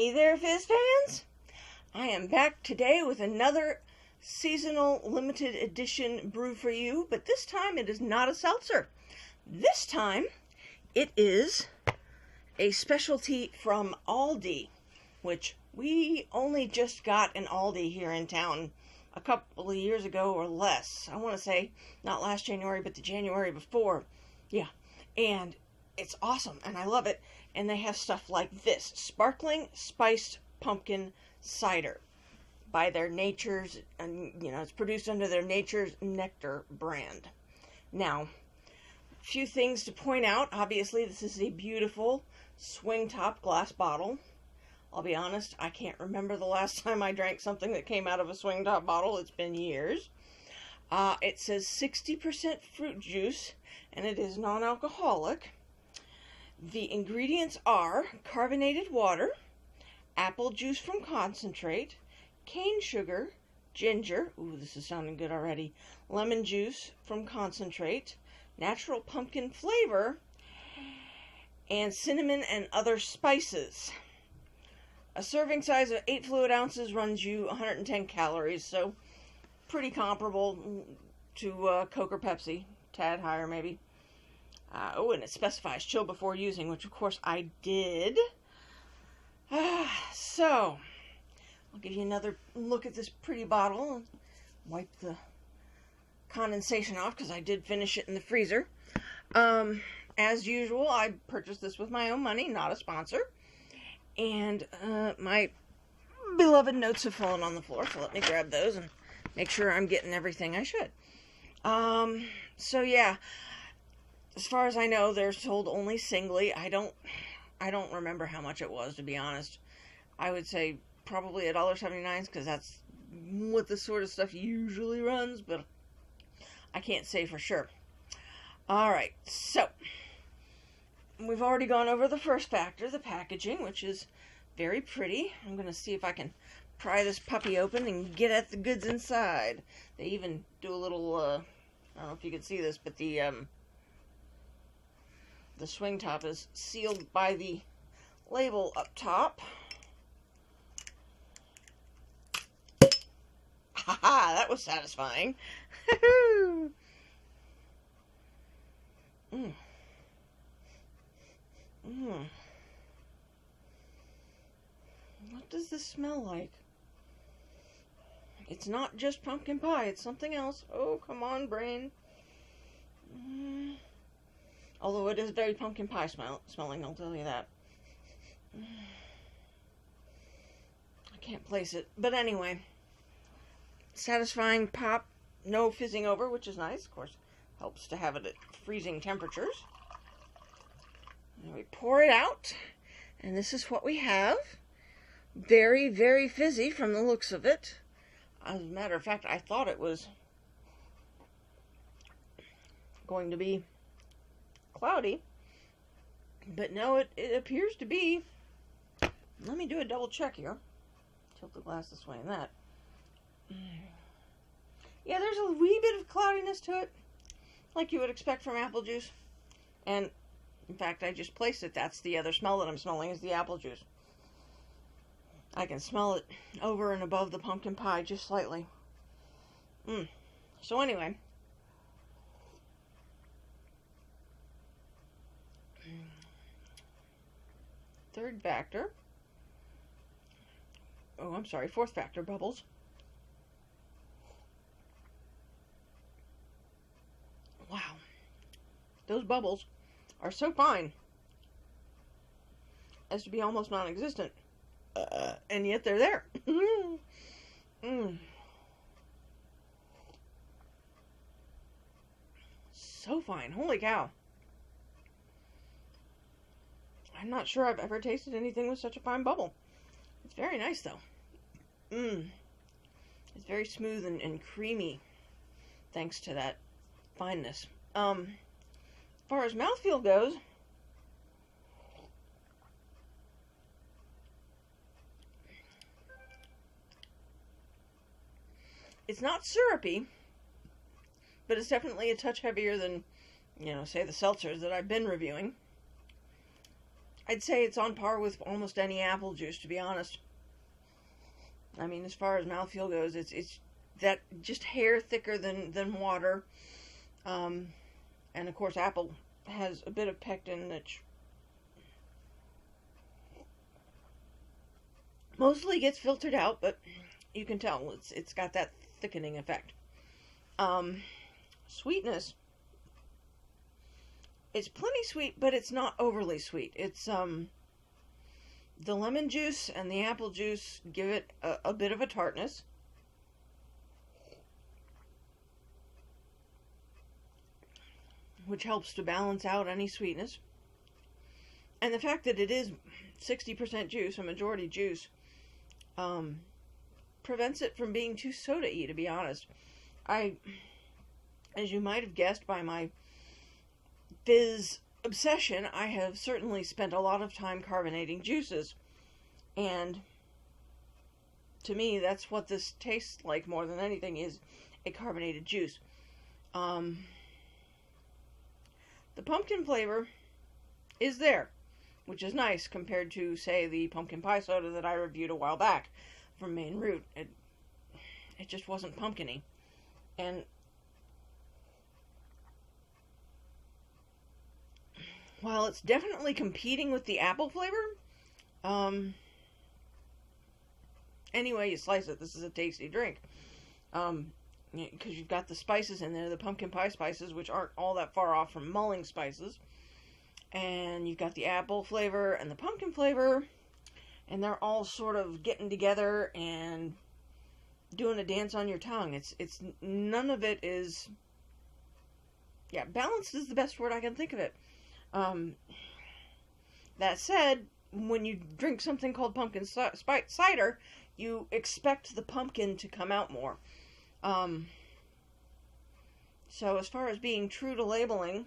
Hey there, Fizz fans! I am back today with another seasonal limited edition brew for you, but this time it is not a seltzer. This time it is a specialty from Aldi, which we only just got an Aldi here in town a couple of years ago or less. I want to say not last January, but the January before. Yeah, and it's awesome, and I love it. And they have stuff like this, sparkling spiced pumpkin cider by their Nature's, and it's produced under their Nature's Nectar brand. Now, a few things to point out. Obviously, this is a beautiful swing top glass bottle. I'll be honest, I can't remember the last time I drank something that came out of a swing top bottle. It's been years. It says 60% fruit juice, and it is non-alcoholic. The ingredients are carbonated water, apple juice from concentrate, cane sugar, ginger, ooh, this is sounding good already, lemon juice from concentrate, natural pumpkin flavor, and cinnamon and other spices. A serving size of 8 fluid ounces runs you 110 calories, so pretty comparable to Coke or Pepsi, tad higher maybe. And it specifies chill before using, which of course I did. So, I'll give you another look at this pretty bottle and wipe the condensation off because I did finish it in the freezer. As usual, I purchased this with my own money, not a sponsor. And my beloved notes have fallen on the floor, so let me grab those and make sure I'm getting everything I should. So yeah. As far as I know, they're sold only singly. I don't remember how much it was, to be honest. I would say probably $1.79 because that's what this sort of stuff usually runs, but I can't say for sure. Alright, so we've already gone over the first factor, the packaging, which is very pretty. I'm going to see if I can pry this puppy open and get at the goods inside. They even do a little, I don't know if you can see this, but the swing top is sealed by the label up top. Haha, that was satisfying. What does this smell like? It's not just pumpkin pie, it's something else. Oh, come on, brain. Although it is very pumpkin pie smelling, I'll tell you that. I can't place it. But anyway, satisfying pop, no fizzing over, which is nice. Of course, helps to have it at freezing temperatures. And we pour it out, and this is what we have. Very, very fizzy from the looks of it. As a matter of fact, I thought it was going to be cloudy, but no, it appears to be. Let me do a double check here. Tilt the glass this way and that. Yeah, there's a wee bit of cloudiness to it, like you would expect from apple juice. And in fact, I just placed it. That's the other smell that I'm smelling, is the apple juice. I can smell it over and above the pumpkin pie just slightly. So anyway, third factor. Oh, I'm sorry, fourth factor, bubbles. Wow. Those bubbles are so fine as to be almost non-existent. And yet they're there. So fine. Holy cow. I'm not sure I've ever tasted anything with such a fine bubble. It's very nice, though. It's very smooth and creamy, thanks to that fineness. As far as mouthfeel goes, it's not syrupy, but it's definitely a touch heavier than, say, the seltzers that I've been reviewing. I'd say it's on par with almost any apple juice, to be honest. I mean, as far as mouthfeel goes, it's that just hair thicker than water. And of course, apple has a bit of pectin that mostly gets filtered out, but you can tell it's got that thickening effect. Sweetness. It's plenty sweet, but it's not overly sweet. It's the lemon juice and the apple juice give it a bit of a tartness. Which helps to balance out any sweetness. And the fact that it is 60% juice, a majority juice, prevents it from being too soda-y, to be honest. As you might have guessed by my fizz obsession, I have certainly spent a lot of time carbonating juices. And to me, that's what this tastes like more than anything, is a carbonated juice. The pumpkin flavor is there, which is nice compared to, say, the pumpkin pie soda that I reviewed a while back from Maine Root. It just wasn't pumpkin-y. And while it's definitely competing with the apple flavor, anyway you slice it, this is a tasty drink. Because you've got the spices in there, the pumpkin pie spices, which aren't all that far off from mulling spices. And you've got the apple flavor and the pumpkin flavor, and they're all sort of getting together and doing a dance on your tongue. It's none of it is, yeah, balanced is the best word I can think of it. That said, when you drink something called pumpkin cider, you expect the pumpkin to come out more. So as far as being true to labeling,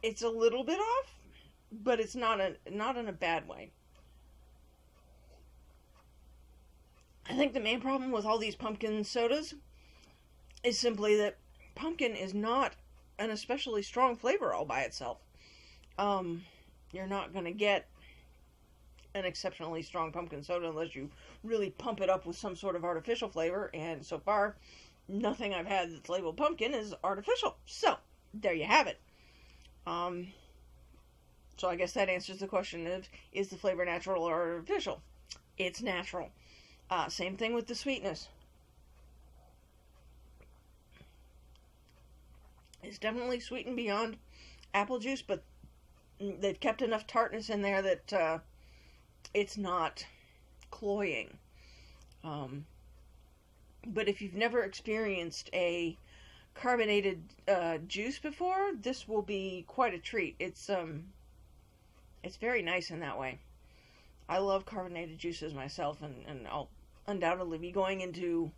it's a little bit off, but it's not in a bad way. I think the main problem with all these pumpkin sodas is simply that pumpkin is not an especially strong flavor all by itself. You're not going to get an exceptionally strong pumpkin soda unless you really pump it up with some sort of artificial flavor, and so far, nothing I've had that's labeled pumpkin is artificial. So, there you have it. So I guess that answers the question of, is the flavor natural or artificial? It's natural. Same thing with the sweetness. It's definitely sweetened beyond apple juice, but they've kept enough tartness in there that it's not cloying. But if you've never experienced a carbonated juice before, this will be quite a treat. It's very nice in that way. I love carbonated juices myself, and I'll undoubtedly be going into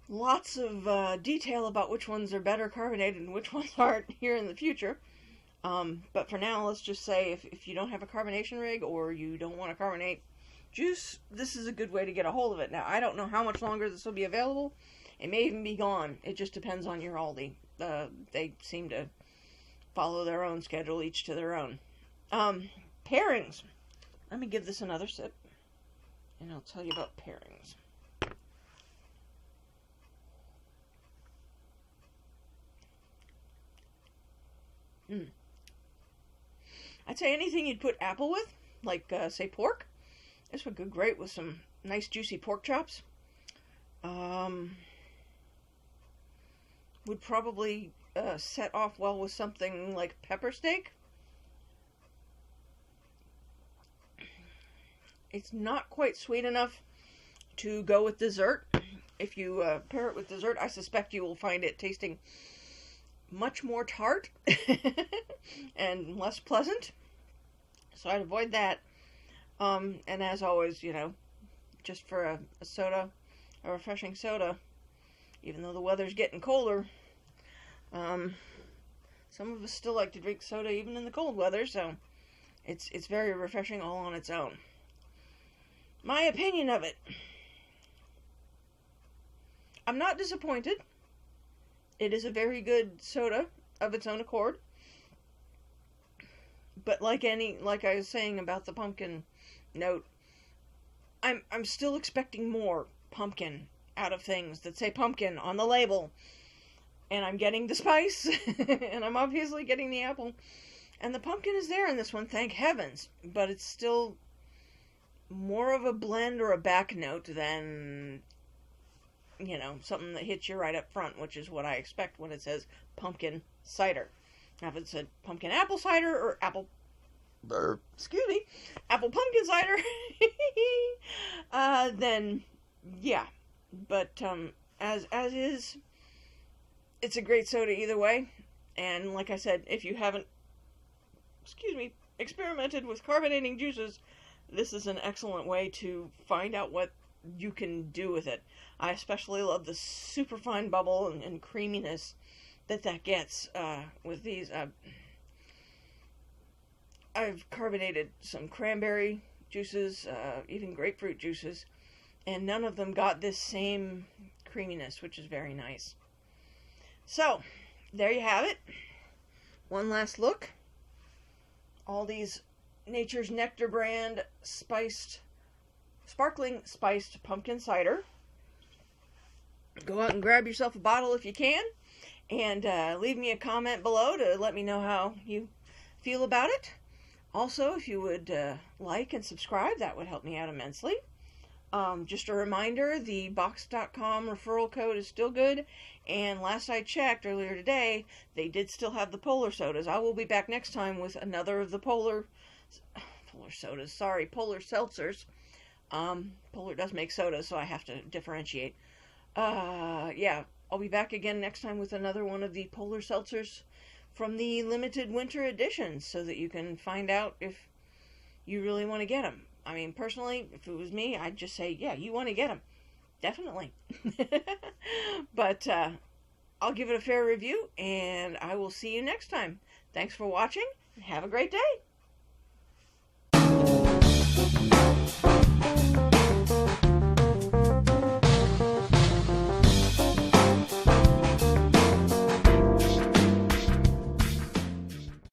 lots of detail about which ones are better carbonated and which ones aren't here in the future. But for now, let's just say if you don't have a carbonation rig or you don't want to carbonate juice, this is a good way to get a hold of it. Now, I don't know how much longer this will be available. It may even be gone. It just depends on your Aldi. They seem to follow their own schedule, each to their own. Pairings. Let me give this another sip, and I'll tell you about pairings. I'd say anything you'd put apple with, like, say, pork. This would go great with some nice juicy pork chops. Would probably set off well with something like pepper steak. It's not quite sweet enough to go with dessert. If you pair it with dessert, I suspect you will find it tasting much more tart and less pleasant. So I'd avoid that. And as always, just for a soda, a refreshing soda, even though the weather's getting colder, some of us still like to drink soda even in the cold weather, so it's very refreshing all on its own. My opinion of it. I'm not disappointed. It is a very good soda of its own accord. But like I was saying about the pumpkin note, I'm still expecting more pumpkin out of things that say pumpkin on the label. And I'm getting the spice, and I'm obviously getting the apple. And the pumpkin is there in this one, thank heavens. But it's still more of a blend or a back note than, something that hits you right up front, which is what I expect when it says pumpkin cider. Now, if it said pumpkin apple cider or apple pumpkin cider, then yeah. But as is, it's a great soda either way. And like I said, if you haven't experimented with carbonating juices, this is an excellent way to find out what you can do with it. I especially love the super fine bubble and creaminess that gets with these. I've carbonated some cranberry juices, even grapefruit juices, and none of them got this same creaminess, which is very nice. So, there you have it. One last look. Aldi's Nature's Nectar brand sparkling spiced pumpkin cider. Go out and grab yourself a bottle if you can, and leave me a comment below to let me know how you feel about it. Also, if you would like and subscribe, that would help me out immensely. Just a reminder, the box.com referral code is still good, and last I checked earlier today, they did still have the polar sodas. I will be back next time with another of the polar seltzers. Polar does make sodas, so I have to differentiate. Yeah, I'll be back again next time with another one of the polar seltzers from the limited winter edition, so that you can find out if you really want to get them. I mean, personally, if it was me, I'd just say, yeah, you want to get them. Definitely. But I'll give it a fair review, and I will see you next time. Thanks for watching, and have a great day.